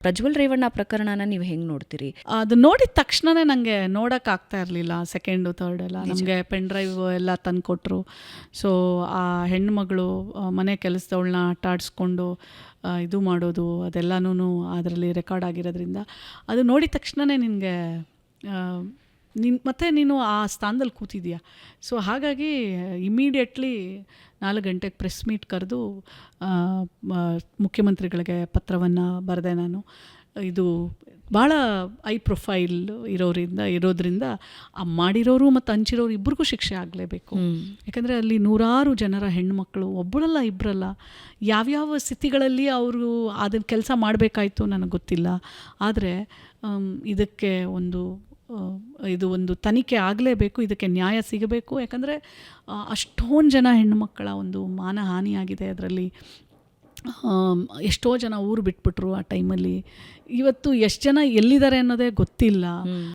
ಪ್ರಜ್ವಲ್ ರೇವಣ್ಣ ಪ್ರಕರಣನ ನೀವು ಹೆಂಗೆ ನೋಡ್ತೀರಿ? ಅದು ನೋಡಿದ ತಕ್ಷಣನೇ ನನಗೆ ನೋಡೋಕ್ಕಾಗ್ತಾ ಇರಲಿಲ್ಲ. ಸೆಕೆಂಡು ಥರ್ಡ್ ಎಲ್ಲ ನಮಗೆ ಪೆನ್ ಡ್ರೈವ್ ಎಲ್ಲ ತಂದು ಕೊಟ್ಟರು. ಸೊ ಆ ಹೆಣ್ಮಗಳು ಮನೆ ಕೆಲಸದವಳನ್ನ ಆಟ ಆಡಿಸ್ಕೊಂಡು ಇದು ಮಾಡೋದು ಅದೆಲ್ಲನೂ ಅದರಲ್ಲಿ ರೆಕಾರ್ಡ್ ಆಗಿರೋದ್ರಿಂದ ಅದು ನೋಡಿದ ತಕ್ಷಣವೇ ನಿನಗೆ ಮತ್ತು ನೀನು ಆ ಸ್ಥಾನದಲ್ಲಿ ಕೂತಿದ್ದೀಯ. ಸೊ ಹಾಗಾಗಿ ಇಮಿಡಿಯೇಟ್ಲಿ 4 ಗಂಟೆಗೆ ಪ್ರೆಸ್ ಮೀಟ್ ಕರೆದು ಮುಖ್ಯಮಂತ್ರಿಗಳಿಗೆ ಪತ್ರವನ್ನು ಬರೆದೆ ನಾನು. ಇದು ಭಾಳ ಐ ಪ್ರೊಫೈಲ್ ಇರೋದ್ರಿಂದ ಆ ಮಾಡಿರೋರು ಮತ್ತು ಹಂಚಿರೋರು ಇಬ್ಬರಿಗೂ ಶಿಕ್ಷೆ ಆಗಲೇಬೇಕು. ಯಾಕಂದರೆ ಅಲ್ಲಿ ನೂರಾರು ಜನರ ಹೆಣ್ಣುಮಕ್ಕಳು, ಒಬ್ಬರಲ್ಲ ಇಬ್ಬರಲ್ಲ, ಯಾವ್ಯಾವ ಸ್ಥಿತಿಗಳಲ್ಲಿ ಅವರು ಅದನ್ನು ಕೆಲಸ ಮಾಡಬೇಕಾಯ್ತು ನನಗೆ ಗೊತ್ತಿಲ್ಲ. ಆದರೆ ಇದಕ್ಕೆ ಇದು ಒಂದು ತನಿಖೆ ಆಗಲೇಬೇಕು, ಇದಕ್ಕೆ ನ್ಯಾಯ ಸಿಗಬೇಕು. ಯಾಕಂದರೆ ಅಷ್ಟೊಂದು ಜನ ಹೆಣ್ಣುಮಕ್ಕಳ ಒಂದು ಮಾನಹಾನಿಯಾಗಿದೆ. ಅದರಲ್ಲಿ ಎಷ್ಟೋ ಜನ ಊರು ಬಿಟ್ಬಿಟ್ರು ಆ ಟೈಮಲ್ಲಿ. ಇವತ್ತು ಎಷ್ಟು ಜನ ಎಲ್ಲಿದ್ದಾರೆ ಅನ್ನೋದೇ ಗೊತ್ತಿಲ್ಲ.